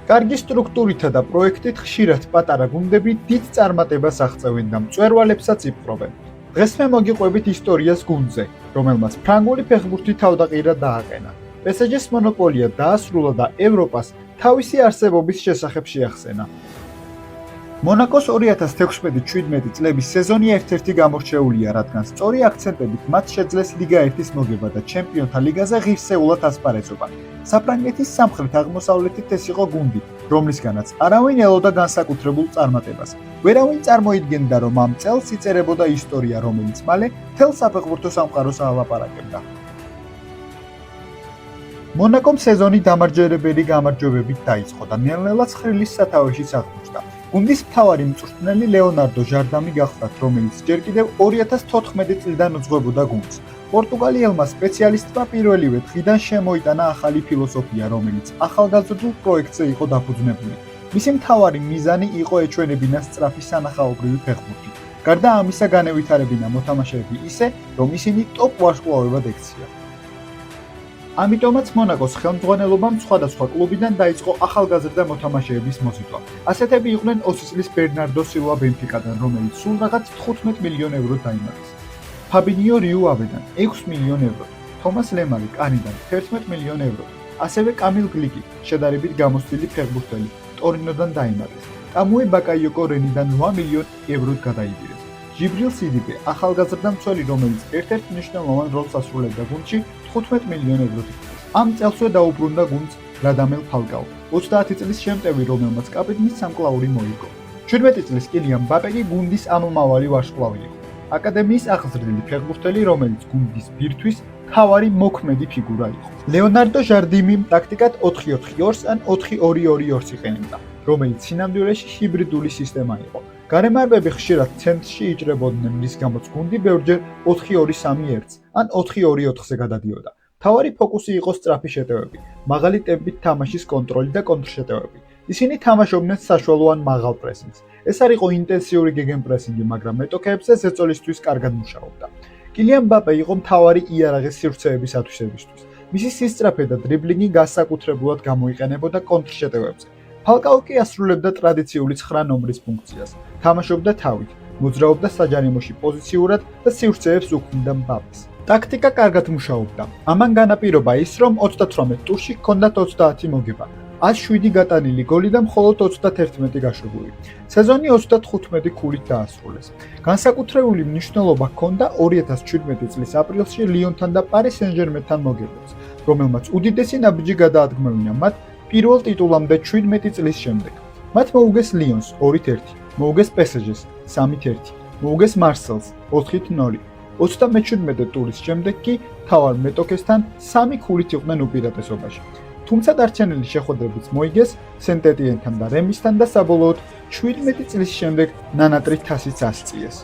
კარგი სტრუქტურითა და პროექტით ხშირად პატარა გუნდები დიდ წარმატებას აღწევენ და მწვერვალებსაც იპყრობენ. დღეს მე მოგიყვებით ისტორიას გუნდზე, რომელმაც ფრანგული ფეხბურთი თავდაყირა დააყენა. PSG-ს მონოპოლია დაასრულა და ევროპას თავისი არსებობის შესახებ შეახსენა. მონაკოს 2016-17 წლების სეზონი ერთ-ერთი გამორჩეულია, რადგან სწორი აქცენტებით მათ შეძლეს ლიგა 1-ის მოგება და ჩემპიონთა ლიგაზე ღირსეულად ასპარეზობა. საფრანგეთის სამხრეთ-აღმოსავლეთით ეს იყო გუნდი, რომლისგანაც არავინ ელოდა განსაკუთრებულ წარმატებას. ვერავინ წარმოიდგენდა, რომ ამ წელს იწერებოდა ისტორია, რომელიც მალე მთელ საფეხბურთო სამყაროს ალაპარაკებდა. მონაკომ სეზონი დამარჯერებელი გამარჯვებებით დაიწყო და ნელ-ნელა ცხრილის სათავეშიც აღმოჩნდა. გუნდის მთავარი მწვრთნელი ლეონარდო ჟარდამი გახლდათ, რომელიც ჯერ კიდევ 2014 წლიდან უძღვებოდა გუნდს. პორტუგალიელმა სპეციალისტმა პირველივე დღიდან შემოიტანა ახალი ფილოსოფია, რომელიც ახალგაზრდულ პროექტზე იყო დაფუძნებული. მისი მთავარი მიზანი იყო ეჩვენებინა სწრაფი სანახაობრივი ფეხბურთი. გარდა ამისა, განევითარებინა მოთამაშეები ისე, რომ ისინი ტოპ ვარსკვლავებად ექცია. ამიტომაც მონაკოს ხელმძღვანელობამ სხვადასხვა კლუბიდან დაიწყო ახალგაზრდა მოთამაშეების მოზიდვა. ასეთები იყვნენ 20 წლის ბერნარდო სილვა ბენფიკადან, რომელიც სულ რაღაც 15 მილიონ ევრო დაიმატეს. ფაბინიო რიუ ავედან 6 მილიონ ევრო, თომას ლემარი კანიდან 11 მილიონ ევრო, ასევე კამილ გლიკი, შედარებით გამოცდილი ფეხბურთელი, ტორინოდან დაიმატეს. კამუე ბაკაიოკო რენიდან 8 მილიონ ევროდ გადაიბირეს. ჯიბრილ სიდიბე, ახალგაზრდა მცველი, რომელიც ერთ-ერთ მნიშვნელოვან როლს ასრულებდა გუნდში, 15 მილიონ ევროდ იკავებს. ამ წელსვე დაუბრუნდა გუნდს რადამელ ფალკაო, 30 წლის შემტევი, რომელმაც კაპიტნის სამკლაური მოიგო. 17 წლის კილიან მბაპე კი გუნდის ამომავალი ვარსკვლავი იყო. აკადემიის აღზრდილი ფეხბურთელი, რომელიც გუნდის ბირთვის მთავარი მოქმედი ფიგურა იყო. ლეონარდო ჟარდიმი ტაქტიკად 4-4-2 ან 4-2-2-2 იყენებდა, რომელიც სინამდვილეში ჰიბრიდული სისტემა იყო. გარემარბები ხშირად ცენტრში იჭრებოდნენ, რის გამოც გუნდი ბევრჯერ 4-2-3-1 ან 4-2-4-ზე გადადიოდა. მთავარი ფოკუსი იყო სწრაფი შეტევები, მაღალი ტემპით თამაშის კონტროლი და კონტრშეტევები. ისინი თამაშობდნენ საშუალო ან მაღალ პრესინგს. ეს არ იყო ინტენსიური გეგენპრესინგი, მაგრამ მეტოქეებზე ზეწოლისთვის კარგად მუშაობდა. კილიან მბაპე იყო მთავარი იარაღი სივრცეების ათვისებისთვის. მისი სისწრაფე და დრიბლინგი განსაკუთრებულად გამოიყენებოდა კონტრშეტევებზე. ფალკაო კი ასრულებდა ტრადიციული 9 ნომრის ფუნქციას. თამაშობდა თავით, მოძრაობდა საჯარიმოში პოზიციურად და სივრცეებს უქმნიდა მბაპეს. ტაქტიკა კარგად მუშაობდა. ამან განაპირობა ის, რომ 38 ტურში ჰქონდათ 30 მოგება. 107 გატანილი გოლი და მხოლოდ 31 გაშვებული. სეზონი 35 ქულით დაასრულეს. განსაკუთრებული მნიშვნელობა ჰქონდა 2017 წლის აპრილში ლიონთან და პარი სენ-ჟერმენთან მოგებებს, რომელმაც უდიდესი ნაბიჯი გადაადგმევინა მათ პირველ ტიტულამდე 17 წლის შემდეგ. მათ მოუგეს ლიონს 2-1, მოუგეს PSG-ს 3-1, მოუგეს მარსელს 4-0. 37 ტურის შემდეგ კი მთავარ მეტოქესთან 3 ქულით იყვნენ უპირატესობაში. თუმცა დარჩენილი შეხვედრებიც მოიგეს სენტ-ეტიენთან და რემისთან და საბოლოოდ 17 წლის შემდეგ ნანატრი თასიც ასწიეს.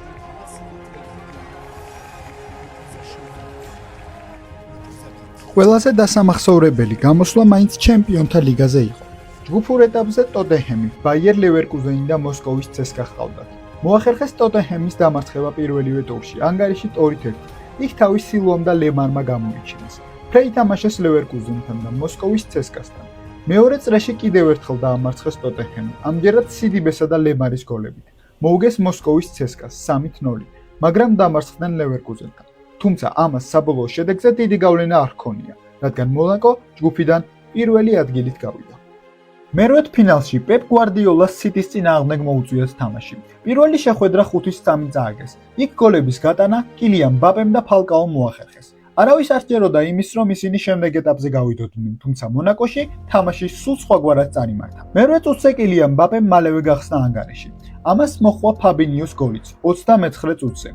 ყველაზე დასამახსოვრებელი გამოსვლა მაინც ჩემპიონთა ლიგაზე იყო. ჯგუფურ ეტაპზე ტოტენჰემი, ბაიერ ლევერკუზენი და მოსკოვის ცესკა ჰყავდათ. მოახერხეს ტოტენჰემის დამარცხება პირველივე ტურში, ანგარიშით 2-1. იქ თავის სილვამ და ლემარმა გამოიჩინეს. ფრეი თამაშეს ლევერკუზენთან და მოსკოვის ცესკასთან. მეორე წრეში კიდევ ერთხელ დაამარცხეს ტოტენჰემი, ამჯერად სიდიბესა და ლემარის გოლებით. მოუგეს მოსკოვის ცესკას 3-0, მაგრამ დამარცხდნენ ლევერკუზენთან. თუმცა ამას საბოლოო შედეგზე დიდი გავლენა არ ჰქონია, რადგან მონაკო ჯგუფიდან პირველი ადგილით გავიდა. მერვედფინალში პეპ გვარდიოლას სიტის წინააღმდეგ მოუწიათ თამაში. პირველი შეხვედრა 5-3 წააგეს. იქ გოლების გატანა კილიან მბაპემ და ფალკაომ მოახერხეს. არავის არ სჯეროდა იმის, რომ ისინი შემდეგ ეტაპზე გავიდოდნენ, თუმცა მონაკოში თამაში სულ სხვაგვარად წარიმართა. მერვე წუთზე კილიან მბაპემ მალევე გახსნა ანგარიში. ამას მოჰყვა ფაბინიოს გოლიც 29 წუთზე.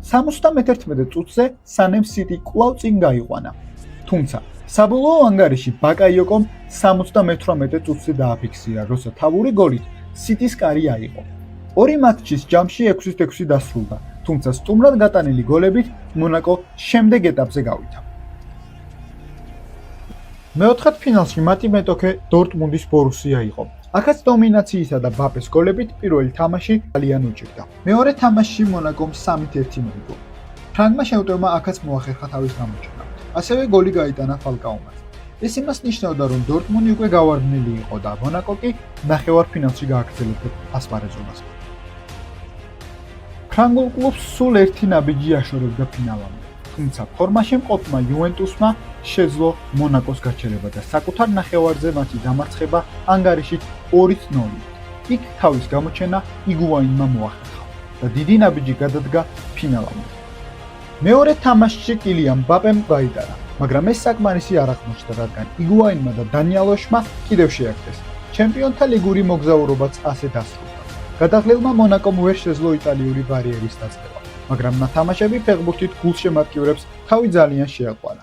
71 წუთზე სანემ სიტი კვლავ წინ გაიყვანა. თუმცა საბოლოო ანგარიში ბაკაიოკომ 78 წუთზე დააფიქსირა, როცა თავური გოლით სიტის კარი აიღო. ორი მატჩის ჯამში 6-6 დასრულდა, თუმცა სტუმრად გატანილი გოლებით მონაკო შემდეგ ეტაპზე გავიდა. მეოთხედფინალში მათი მეტოქე დორტმუნდის ბორუსია იყო. აქაც დომინაციისა და მბაპეს გოლებით პირველი თამაში ძალიან უჭირდა. მეორე თამაშში მონაკომ 3-1 მოიგო. ფრანგმა შემტევმა აქაც მოახერხა თავის გამოჩენა. ასევე გოლი გაიტანა ფალკაომაც. ეს იმას ნიშნავდა, რომ დორტმუნდი უკვე გავარდნილი იყო და მონაკო კი ნახევარფინალში გააგრძელებდა ასპარეზობას. ფრანგულ კლუბს სულ ერთი ნაბიჯი აშორებდა ფინალამდე, თუმცა ფორმაში მყოფმა იუვენტუსმა შეძლო მონაკოს გაჩერება და საკუთარ ნახევარზე მათი დამარცხება ანგარიშით 2-0. იქ თავის გამოჩენა იგუაინმა მოახერხა და დიდი ნაბიჯი გადადგა ფინალამდე. მეორე თამაშში კილიან მბაპემ გაიტარა, მაგრამ ეს საკმარისი არ აღმოჩნდა, რადგან იგუაინმა და დანიალოშმა კიდევ შეაგდეს. ჩემპიონთა ლიგური მოგზაურობაც ასე დასრულდა. გადაღლილმა მონაკომ ვერ შეძლო იტალიური ბარიერის დაწყება, მაგრამ ნათამაშები ფეხბურთით გულშემატკივრებს თავი ძალიან შეაყვარა.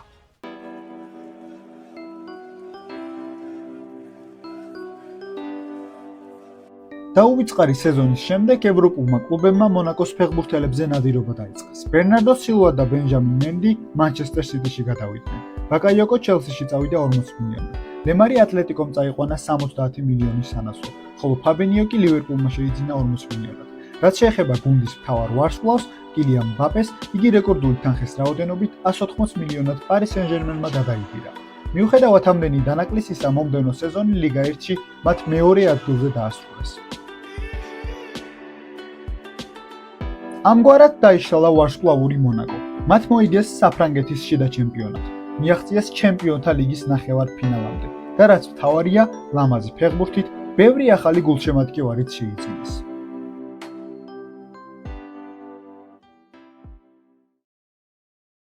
დაუვიწყარი სეზონის შემდეგ ევროპულმა კლუბებმა მონაკოს ფეხბურთელებზე ნადირობა დაიწყეს. ბერნარდო სილვა და ბენჟამინ მენდი მანჩესტერ სიტიში გადავიდნენ. ბაკაიოკო ჩელსიში წავიდა 40 მილიონად. ლემარი ატლეტიკომ წაიყვანა 70 მილიონის სანაცვლოდ, ხოლო ფაბინიო კი ლივერპულმა შეიძინა 40 მილიონად. რაც შეეხება გუნდის მთავარ ვარსკვლავს, კილიან მბაპეს, იგი რეკორდული თანხის რაოდენობით 180 მილიონად პარი სენ-ჟერმენმა გადაიბირა. მიუხედავად ამდენი დანაკლისისა, მომდევნო სეზონი ლიგა 1-ში მათ მეორე ადგილზე დაასრულეს. ამგვარად დაიშალა ვარსკვლავური მონაკო. მათ მოიგეს საფრანგეთის შიდა ჩემპიონატი, მიაღწიეს ჩემპიონთა ლიგის ნახევარფინალამდე და რაც მთავარია, ლამაზი ფეხბურთით ბევრი ახალი გულშემატკივარიც შეიძინეს.